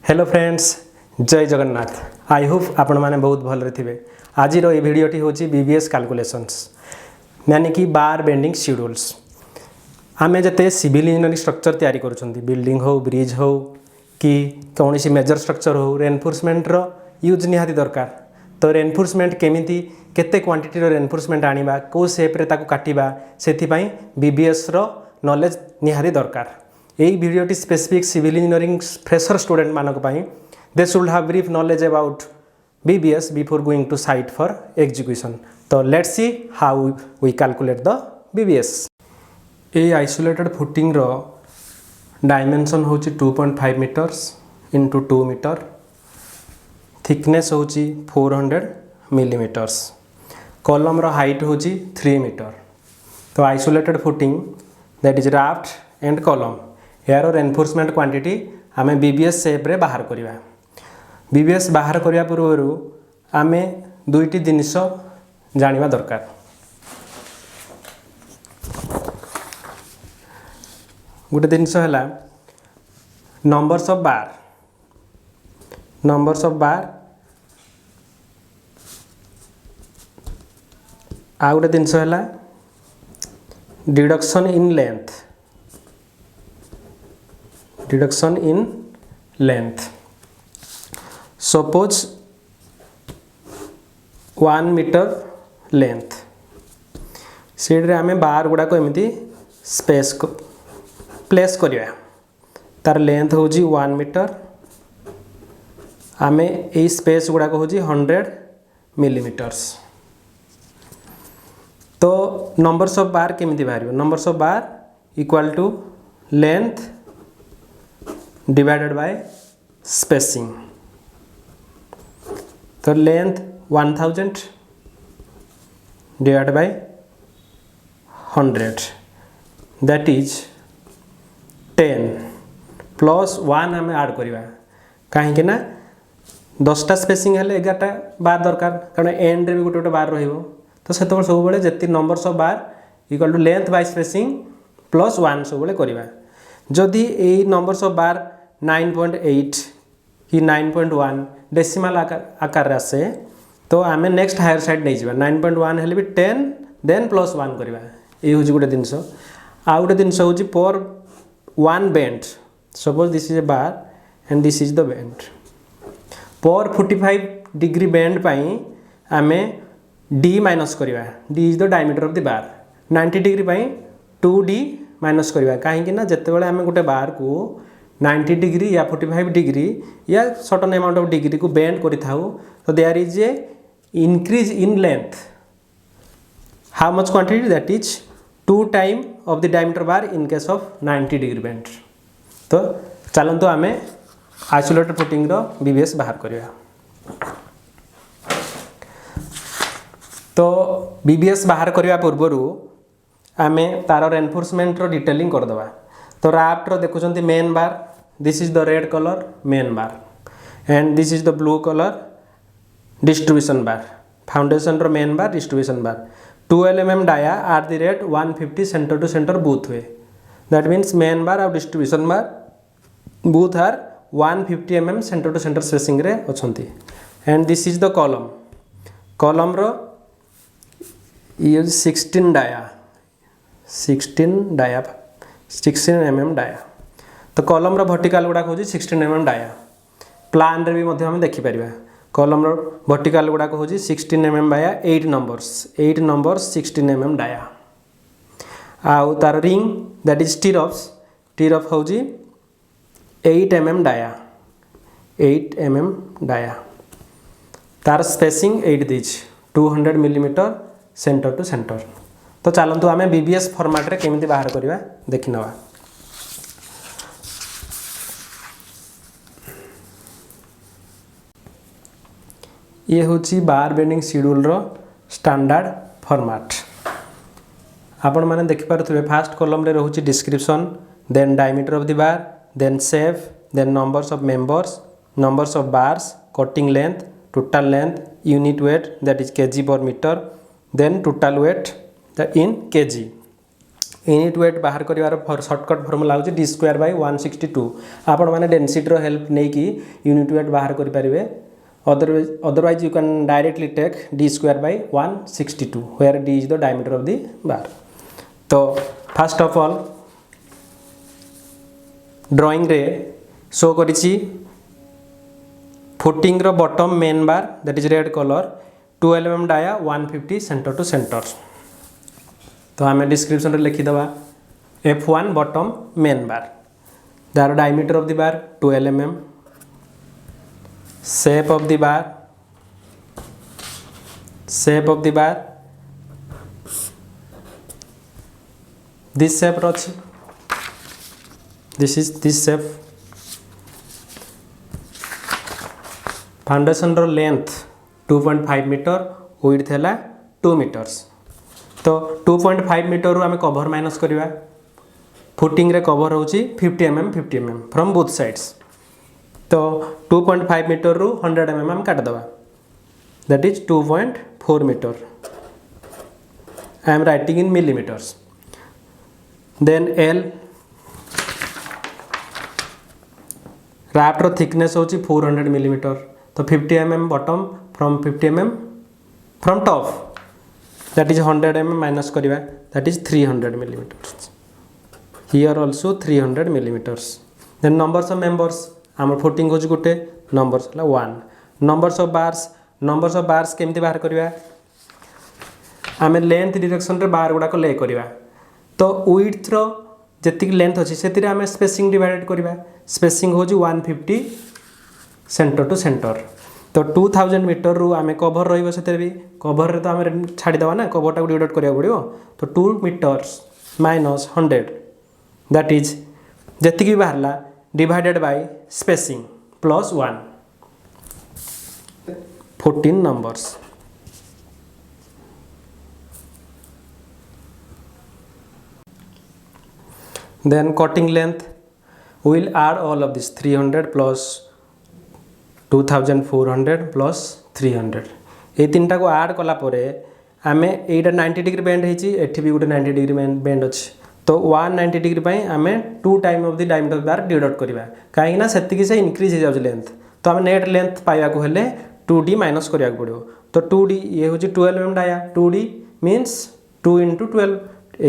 Hello friends, जय Jagannath. I hope आपण मैंने बहुत भल थे। आज ये भिडटी हूँ बीबीएस कैलकुलेशंस यानी कि बार बेंडिंग शेड्यूल्स। आमे जते सिविल इंजीनियरिंग स्ट्रक्चर तैयारी करुँच बिल्डिंग हो ब्रिज हो कि कौन सी मेजर स्ट्रक्चर हो रेनफोर्समेंट रो यूज निहाती दरकार। तो रेनफोर्समेंट केमिति केते क्वांटिटी रो रेनफोर्समेंट आनिबा को शेप रे ताकू काटिबा सेथिपाई बीबीएस रो नॉलेज निहाती दरकार। यही भिडियोटी specific civil engineering fresher student मानक पाई they should have brief knowledge about BBS before going to site for execution. तो let's see how we calculate the BBS. ये आइसोलेटेड फुटिंग रो डायमेंशन होची 2.5 मीटर्स इंटू 2 मीटर, थिकनेस होची 400 millimetres, column row height होची 3 metre. तो isolated footing that is raft and column यार enforcement quantity आमे BBS shape रे बाहर करिवा। बीबीएस बाहर करिया पूर्व आमे दुईटी जिनिस जानिबा दरकार। गोटे जिनिस हैला numbers of bar. Numbers of bar आ गोटे जिनिस हैला deduction in length. Deduction in length suppose 1 metre length सीड्रे आमे बार गुड़ाक एमती स्पेस को प्लेस करिया। तार लेंथ होजी 1 मीटर, आमे ए स्पेस गुड़ाक होजी 100 मिलीमीटर्स। तो नंबर्स ऑफ बार केमिति बाहरियो? Numbers of bar equal to length divided by spacing. तो length 1000 divided by 100 that is 10 plus 1 आम ऐड करवा कहीं ना 10टा स्पेसिंग हेले 11टा बार दरकार, कारण एंड रे भी गोटे गोटे बार रहिबो। तो से सब जी numbers of bar equal to length by spacing plus 1 सब करवा। जदि यही नंबर्स ऑफ बार 9.8 कि 9.1 डेसिमाल आकार आसे तो आम नेक्स्ट हायर साइड नहीं जावा। 9.1 हेले भी 10 देन प्लस 1 करवा। ये हूँ गोटे जिनस। आउ गोटे जिनस हूँ पर 1 bend. Suppose this is a bar and this is the bend. पर 45 डिग्री बेंड पाई आमे डी माइनस करवा। D is the diameter of the bar. 90 degree pi 2d minus करवा कहीं ना जिते आम गोटे बार को 90 डिग्री या 45 डिग्री या सर्टन अमाउंट ऑफ डिग्री को बेंड करि थाउ तो there is a increase in length. How much quantity? That is 2 time of the diameter bar in case of 90 degree bend. तो चलते आम आइसोलेटेड फुटिंग रो बीबीएस बाहर करिया। तो बीबीएस बाहर करने पूर्व आमे तार एनफोर्समेंट रो डिटेलिंग करदवा। तो राफ्ट रो देखुचंती main bar, this is the red colour main bar and this is the blue colour distribution bar. Foundation रो main bar distribution bar 12 mm dia at the rate 150 centre to centre both way. That means main bar और distribution bar both are 150 mm centre to centre spacing रे अछंती। And this is the column. Column रो use 16 dia 16 mm dia. तो column रो vertical गुड़ाक हूँ 16 mm dia. Plan रे भी मध्य हम देखिपर कॉलम रो वर्टिकल गुड़ाक हूँ 16 mm बाया 8 नंबर्स 16 mm डाया। आउ तार रिंग दैट इज टीरअप हूँ 8 mm डाया 8 mm डाया। तार स्पेसिंग 8 दीज 200 मिलीमीटर सेंटर टू सेंटर। तो चलतु आम बीबीएस फॉर्मेट रे केमिति बाहर करवा देखि नवा। ये हूँ बार बेंडिंग शेड्यूल रो स्टैंडर्ड फॉर्मेट। आपण माने देखिपारुथिबे फास्ट कॉलम रे रहउची description, then diameter of the bar, then shape, then numbers of members, numbers of bars, cutting length, total length, unit weight that is kg per metre, then total weight in kg. Unit weight बाहर कर shortcut formula हूँ D square by 162 आपण मैंने density help नहीं कि unit weight बाहर करेंगे otherwise you can directly take d square by 162 where d is the diameter of the bar. तो first of all drawing रे शो करिछि footing रो bottom main bar that is red color 12 mm dia 150 center to center. तो आम description रे लिखि दबा F1 bottom main bar दार diameter of the bar 12 mm, shape of the bar this shape रछि this is this shape. Foundation रो length 2.5 metre width है 2 metres. तो 2.5 मीटर रू आम कवर माइनस करवा फुटिंग रे कवर होची 50 mm फ्रॉम बोथ साइड्स. तो 2.5 मीटर रू 100 mm आम काट दबा that is 2.4 metre. I am writing in millimetres. Then एल राफ्ट रो थिकनेस होची 400 मिलीमीटर. तो 50 mm bottom from 50 mm from top that is 100 mm minus करवा that is 300 millimetres. Here also 300 millimetres. Then numbers of members आम footing हो गोटे numbers 1. Numbers of bars केमती बाहर करवा आम लेंथ डायरेक्शन रे बार गुड़ाक ले करवा. तो विड्थ रो जेतिक लेंथ अच्छी से आम स्पेसिंग डिवाइडेड करवा. स्पेसिंग हो 150 सेंटर टू सेंटर. तो 2000 मीटर रू आम कभर रही भी कभर रे तो आम छाड़ीदे ना कभरटा डिवाइड करा पड़ो. तो 2 मीटर्स माइनस 100 दैट इज जी भी बाहरला divided by spacing plus 1 14 numbers. Then cutting length will add all of this 300 plus 2400 plus 300 ये तीन टा को ऐड कला परे आमे एटा 90 डिग्री बेंड हेची एठी भी गोटे 90 डिग्री बेंड अछि. तो 190 डिग्री पई आमे 2 time of the diameter bar deduct करबा काहे ना सेति कि से इंक्रीज हो जाउ लेंथ. तो आमे नेट लेंथ पाइबा को हेले 2d माइनस करिया पड़ो. तो 2d ये होची 12 mm डाया 2d मींस 2 * 12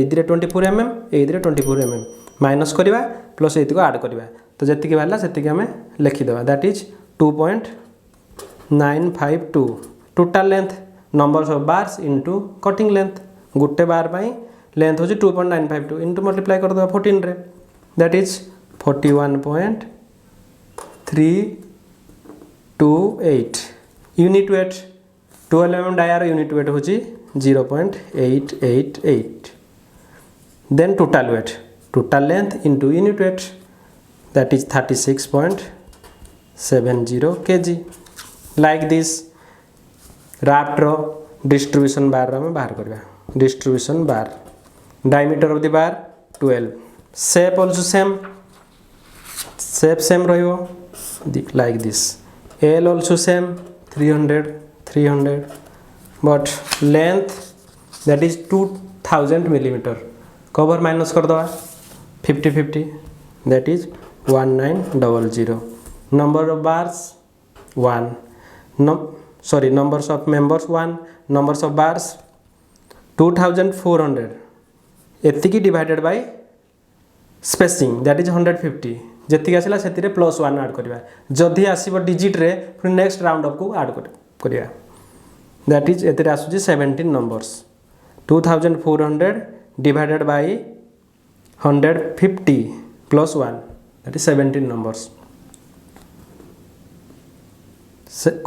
एदिरे 24 mm एदिरे 24 mm माइनस करवा प्लस ये ऐड करवा. तो जी बाहर से आम लिखिदेवा that is 2.952 total length numbers of bars into cutting length. गोटे बार पाई लेंथ हो 2.952 इनटू मल्टीप्लाई कर 14 रे that is 41.328. Unit weight 12 mm डायर यूनिट वेट हो 0.888. Then total length into unit weight that is 36.70 kg. like this raft ro distribution bar ram bahar karba. distribution bar diameter of the bar 12. shape also same rahibo like this. L also same 300 but length that is 2000 millimeter. Cover minus कर दवा 50 that is 1900. Number of bars 1 numbers of members 1 numbers of bars 2400 एतिकी divided by spacing that is 150 जी आसला से +1 add करवा. जदि आसो digit रे फिर नेक्स्ट राउंड अप को ऐड करवा दैट इज एते आसुची 17 numbers. 2400 divided by 150 plus 1 that is 17 numbers.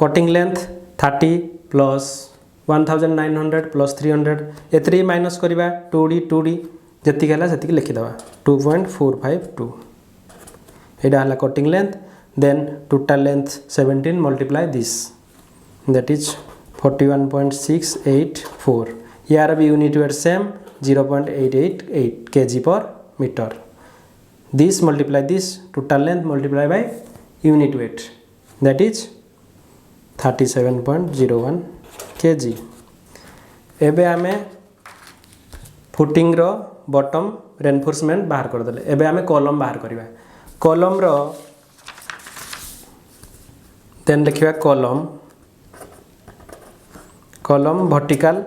Cutting length 30 plus 1900 plus 300 एतरी माइनस करिबा 2d जति गला सेति लिखि दबा 2.452 एडा हला cutting length. Then total length 17 multiply this that is 41.684. यार भी unit weight same 0.888 kg per meter. This multiply this total length multiply by unit weight that is 37.01 kg. एबे आमे फुटिंग रो बॉटम रेनफोर्समेंट बाहर करदेले। एबे आमे column बाहर करवा। Column रो देन लिखिबा कॉलम वर्टिकल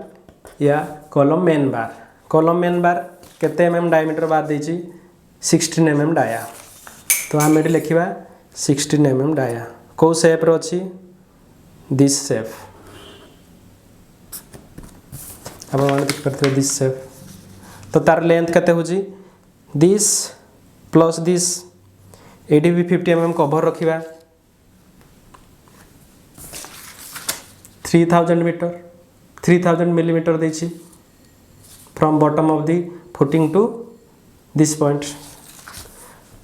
या column main bar. Column main bar केते एमएम डायमीटर बार देछि 16 एमएम डाया। तो आम ये लिखा 16 एमएम डाया। कौ शेप रो अछि दिस शेप। अब हम देख पारे दिस शेप। तो तार लेंथ केते होछि दिस प्लस दिस। एडी भी 50 एमएम कवर रखिबा 3000 मीटर 3000 मिलीमीटर देछि from bottom of the footing to this point.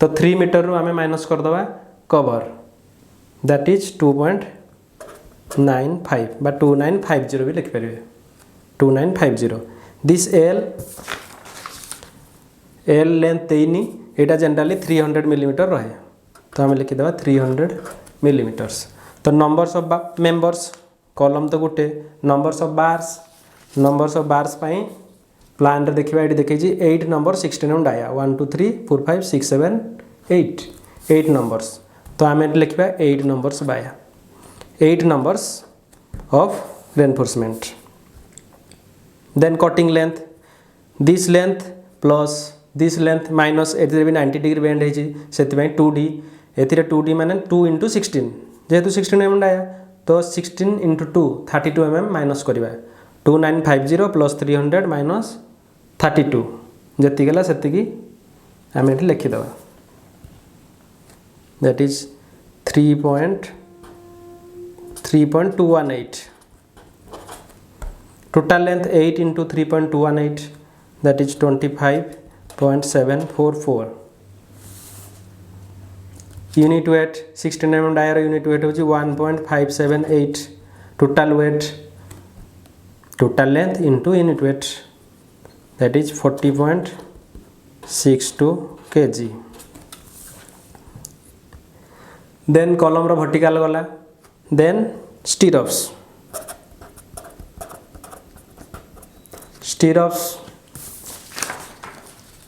तो 3 मीटर रु आमे माइनस कर दवा कवर दैट इज 2.95 बा 2950 भी लिख पारे 2950। दिस एल लेंथ देनी एटा जनरली 300 मिलीमीटर रहे। तो आम लिखि दवा 300 मिलीमीटर्स। तो नंबर्स ऑफ मेंबर्स कॉलम तो गोटे numbers of bars pi plan रे देखिबा एटी देखै छी 8 नंबर 16 एम डाया 1 2 3 4 5 6 7 8 नंबर्स। तो आम लिखा 8 नंबर्स बाया 8 numbers of reinforcement. Then cutting length this length plus this length minus a 90 degree bend है 2D ए 2D माने 2 × 16 जेहेतु 16 एम डाया। तो 16 × 2 32 एम माइनस करवा 2950 प्लस 300 माइनस 32 जति गला सेतिकी आम ये लिखिदे that is 3.218। Total length 8 × 3.218 that is 25.744। Unit weight 16 एम डायर यूनिट वेट होची 1.578। Total length into unit weight that is 40.62 kg। देन कॉलम रो वर्टिकल गला। देन स्टीरअप्स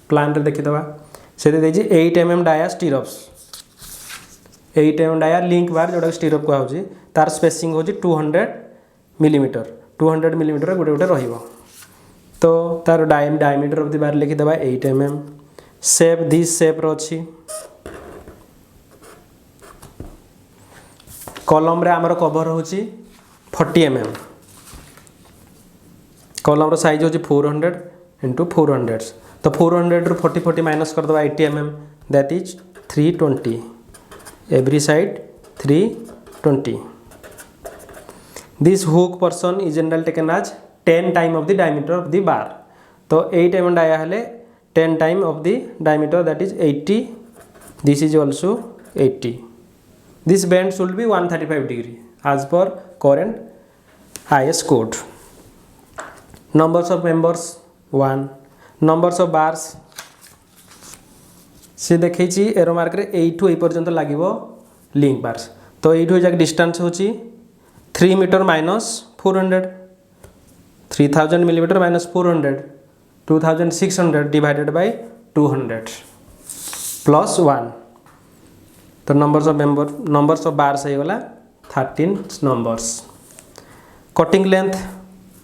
प्लान रे देखि दवा से देछि 8 mm dia stirrups 8 mm dia link bar जोड़ा स्टीरअप को होछि तार स्पेसिंग होछि 200 मिलीमीटर 200 मिलीमीटर गोटे गोटे रहिबो। तो तार डायमीटर ऑफ द बार लिखि दवा 8 mm। शेप दिस शेप रो अछि। कॉलम रे हमर कवर होछि 40 mm। कॉलम रो साइज होछि 400 × 400। तो 400 रु 40 माइनस कर दवा 80 mm that is 320 every side 320। This hook portion is general taken as 10 time of the diameter of the bar. तो 8 mm डाया हेले 10 time of the diameter that is 80। This is also 80। This bend should be 135 degree as per current IS code. Numbers of members 1। Numbers of bars से देखै छी arrow mark रे एठू ए पर्यंत लागिवो link bars. तो एठू जाक distance होची 3 metre minus 400 3000 millimetre minus 400 2600 divided by 200 plus 1। तो numbers of bars हो गला 13 numbers. Cutting length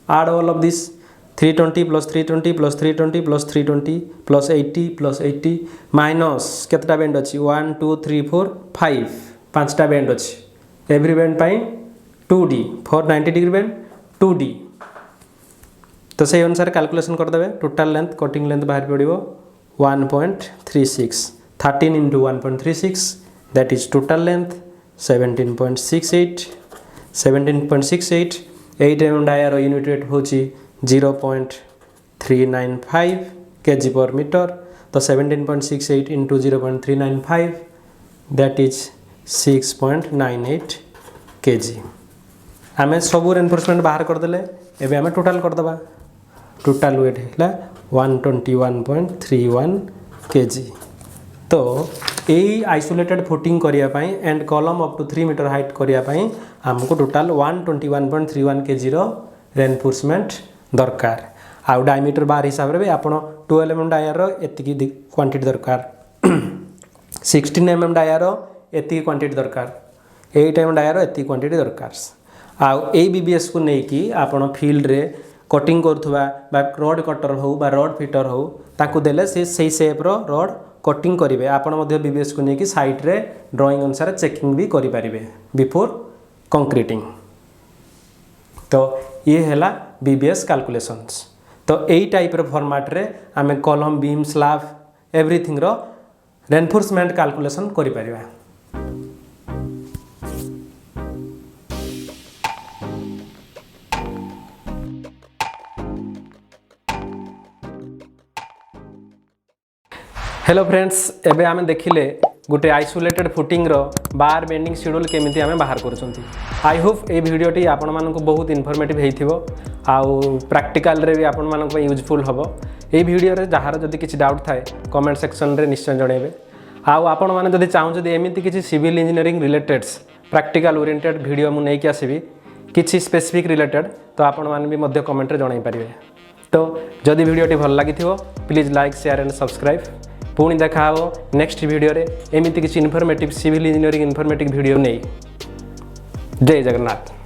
add all of this 320 plus 320 plus 320 plus 320 plus 80 plus 80 minus केतटा bend अछि 1 2 3 4 5 पांचटा बेंड अछि। Every bend pi 2D for 90 degree bend 2D। तो से अनुसार calculation कर देबे। टोटल लेंथ कटिंग लेंथ बाहर पड़िबो 1.36 13 × 1.36 that is total length 17.68 8 mm डायर यूनिट वेट होची 0.395 kg per meter। तो 17.68 × 0.395 दैट इज 6.98 kg। आम सब रेनफोर्समेंट बाहर करदे। एबे आम टोटाल करदे। टोटाल वेट है 121.31 kg। तो यही आइसोलेटेड फुटिंग करने and column up to 3 metre height करने आमको टोटाल 121.31 kg रेनफोर्समेंट दरकार। आउ डायमीटर बार हिसाब से भी आप 12 mm डायर एतिकी क्वांटिटी दरकार 16 mm डायर एतिकी क्वांटिटी दरकार 8 mm डायर एतिकी क्वांटिटी दरकार आउ ए बीबीएस को लेकिन आपण फील्ड रे कटिंग करुवा रड कटर हो बा रड फिटर हो ताकू देले से सही शेप रो रड कटिंग करेंगे आपण मध्य बीबीएस को लेकिन साइट रे ड्राइंग अनुसार चेकिंग भी करि परिबे बिफोर कंक्रीटिंग। तो ये हैला बीबीएस कैलकुलेशंस। तो यही टाइप रो फॉर्मेट रे आमे कॉलम बीम स्लैब एवरीथिंग रो रेनफोर्समेंट कैलकुलेशन करि परिबा। हेलो फ्रेंड्स, एबे आमे देखिले गोटे आइसोलेटेड फुटिंग रो बार बेंडिंग शेड्यूल केमिति आमे बाहर करूछंती। आई होप ए वीडियोटी आपण मानक बहुत इन्फॉर्मेटिव हेइथिबो आउ प्रैक्टिकल रे भी आपण मानक यूजफुल हबो। ए वीडियो रे जहार जदि किछि डाउट थाए कमेंट सेक्शन रे निश्चय जणेबे। आउ आपण माने जदि चाहू जदि एमिति किछि civil engineering related practical oriented video मु नै कि आसीबी किछि स्पेसिफिक रिलेटेड तो आपण माने भी मध्य कमेंट रे जणाई परिबे। तो जदि वीडियोटी भल लागिथिबो please like share and subscribe. पुणी देखा हो नेक्स्ट वीडियो रे एमिति किछि informative civil engineering informative video नहीं। जय जगन्नाथ।